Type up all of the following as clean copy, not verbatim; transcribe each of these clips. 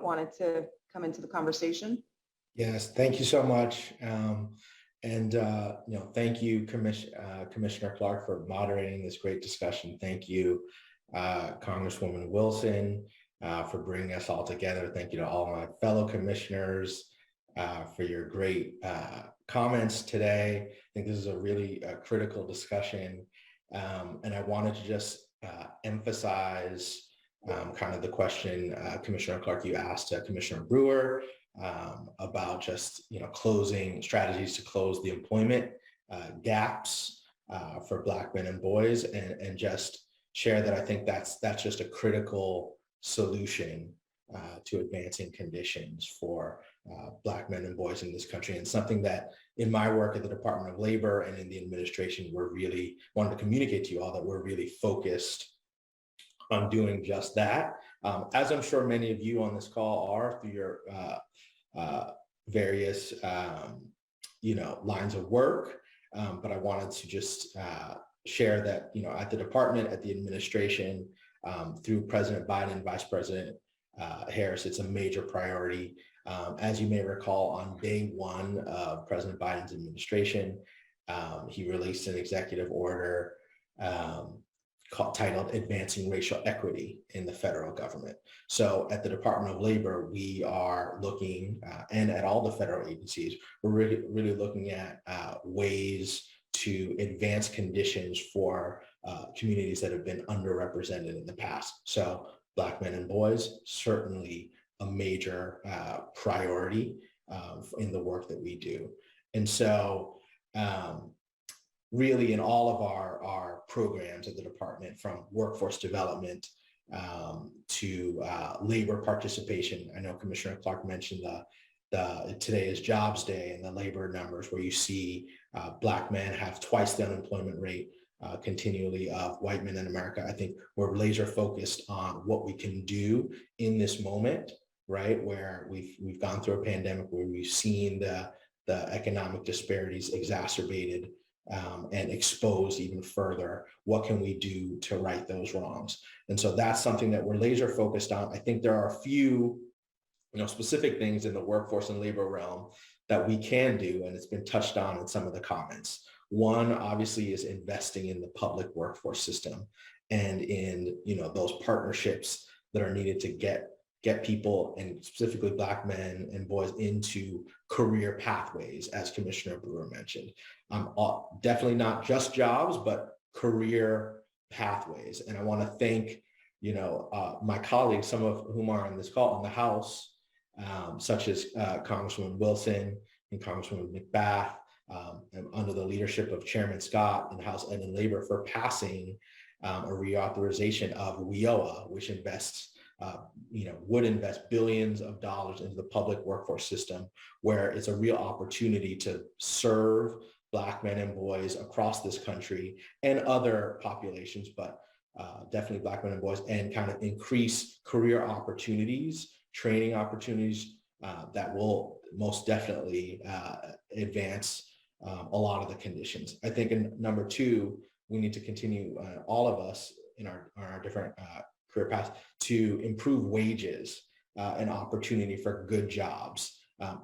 wanted to come into the conversation. Yes, thank you so much. Thank you, Commissioner Clark, for moderating this great discussion. Thank you, Congresswoman Wilson, for bringing us all together. Thank you to all my fellow commissioners for your great comments today. I think this is a really critical discussion. And I wanted to just emphasize kind of the question, Commissioner Clark, you asked Commissioner Brewer about just, closing strategies to close the employment gaps for Black men and boys, and just share that I think that's just a critical solution to advancing conditions for Black men and boys in this country, and something that in my work at the Department of Labor and in the administration, we're really wanted to communicate to you all that we're really focused on doing just that. As I'm sure many of you on this call are through your various, lines of work. But I wanted to just share that, at the department, at the administration, through President Biden, Vice President Harris, it's a major priority. As you may recall, on day one of President Biden's administration, he released an executive order titled Advancing Racial Equity in the Federal Government. So at the Department of Labor, we are looking, and at all the federal agencies, we're really looking at ways to advance conditions for communities that have been underrepresented in the past. So Black men and boys, certainly a major priority in the work that we do. And so really in all of our programs at the department, from workforce development to labor participation. I know Commissioner Clark mentioned today is Jobs Day and the labor numbers where you see Black men have twice the unemployment rate continually of white men in America. I think we're laser focused on what we can do in this moment, right? Where we've gone through a pandemic where we've seen the economic disparities exacerbated and exposed even further. What can we do to right those wrongs? And so that's something that we're laser focused on. I think there are a few, specific things in the workforce and labor realm that we can do, and it's been touched on in some of the comments. One, obviously, is investing in the public workforce system and in, those partnerships that are needed to get people, and specifically Black men and boys, into career pathways, as Commissioner Brewer mentioned. Definitely not just jobs, but career pathways. And I want to thank, my colleagues, some of whom are on this call in the House, such as Congresswoman Wilson and Congresswoman McBath, and under the leadership of Chairman Scott in the House Ed and Labor, for passing a reauthorization of WIOA, which would invest billions of dollars into the public workforce system, where it's a real opportunity to serve Black men and boys across this country and other populations, but definitely Black men and boys, and kind of increase career opportunities, training opportunities that will most definitely advance a lot of the conditions. I think in number two, we need to continue, all of us in our different career paths, to improve wages and opportunity for good jobs.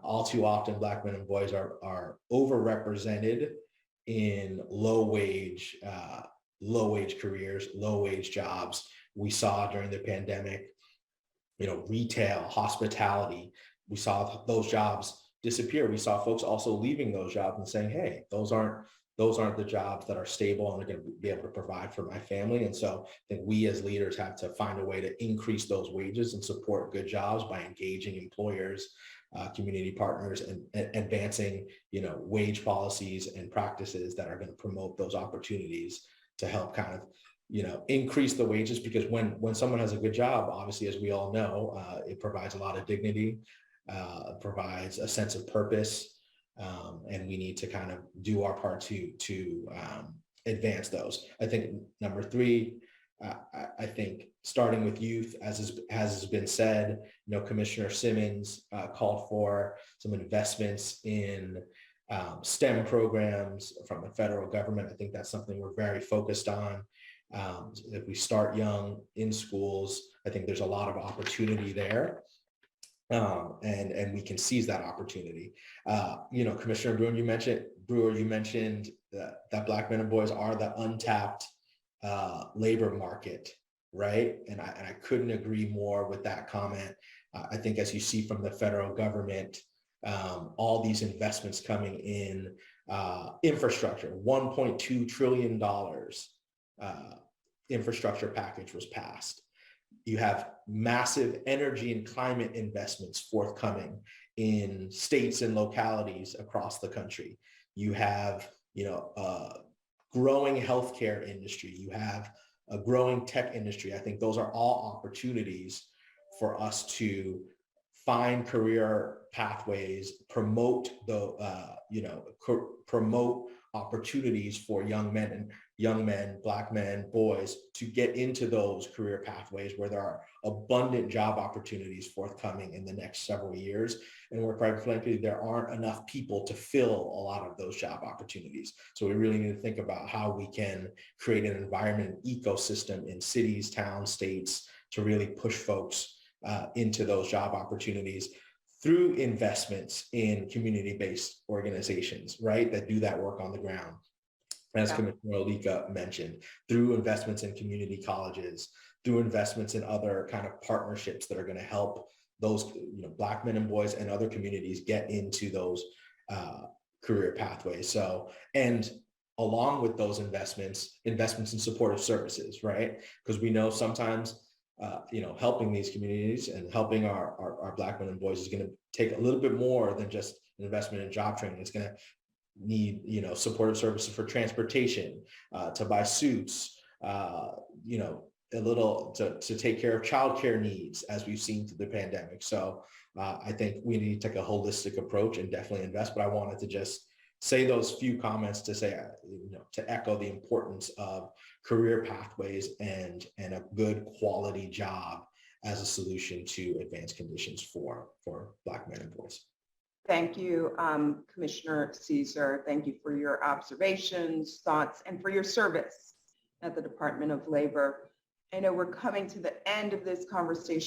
All too often, Black men and boys are overrepresented in low wage careers, low wage jobs. We saw during the pandemic, retail, hospitality, we saw those jobs disappear. We saw folks also leaving those jobs and saying, hey, those aren't the jobs that are stable and are going to be able to provide for my family. And so I think we as leaders have to find a way to increase those wages and support good jobs by engaging employers, community partners, and advancing, wage policies and practices that are going to promote those opportunities to help kind of, increase the wages. Because when someone has a good job, obviously, as we all know, it provides a lot of dignity, provides a sense of purpose. And we need to kind of do our part to advance those. I think number three, I think starting with youth, as has been said, Commissioner Simmons called for some investments in STEM programs from the federal government. I think that's something we're very focused on. If we start young in schools, I think there's a lot of opportunity there. and we can seize that opportunity. Commissioner Brewer, you mentioned that Black men and boys are the untapped labor market, right? And I couldn't agree more with that comment. I think as you see from the federal government, all these investments coming in infrastructure, $1.2 trillion infrastructure package was passed. You have massive energy and climate investments forthcoming in states and localities across the country. You have, growing healthcare industry. You have a growing tech industry. I think those are all opportunities for us to find career pathways, promote promote opportunities for young men, Black men, boys to get into those career pathways where there are abundant job opportunities forthcoming in the next several years. And where quite frankly, there aren't enough people to fill a lot of those job opportunities. So we really need to think about how we can create an environment, ecosystem in cities, towns, states to really push folks into those job opportunities through investments in community-based organizations, right, that do that work on the ground. As Commissioner Olika mentioned, through investments in community colleges, through investments in other kind of partnerships that are going to help those Black men and boys and other communities get into those career pathways. So, and along with those investments in supportive services, right? Because we know sometimes helping these communities and helping our Black men and boys is going to take a little bit more than just an investment in job training. It's going to need, supportive services for transportation, to buy suits, a little to take care of childcare needs as we've seen through the pandemic. So I think we need to take a holistic approach and definitely invest, but I wanted to just say those few comments to say, to echo the importance of career pathways and a good quality job as a solution to advanced conditions for Black men and boys. Thank you, Commissioner Caesar. Thank you for your observations, thoughts, and for your service at the Department of Labor. I know we're coming to the end of this conversation.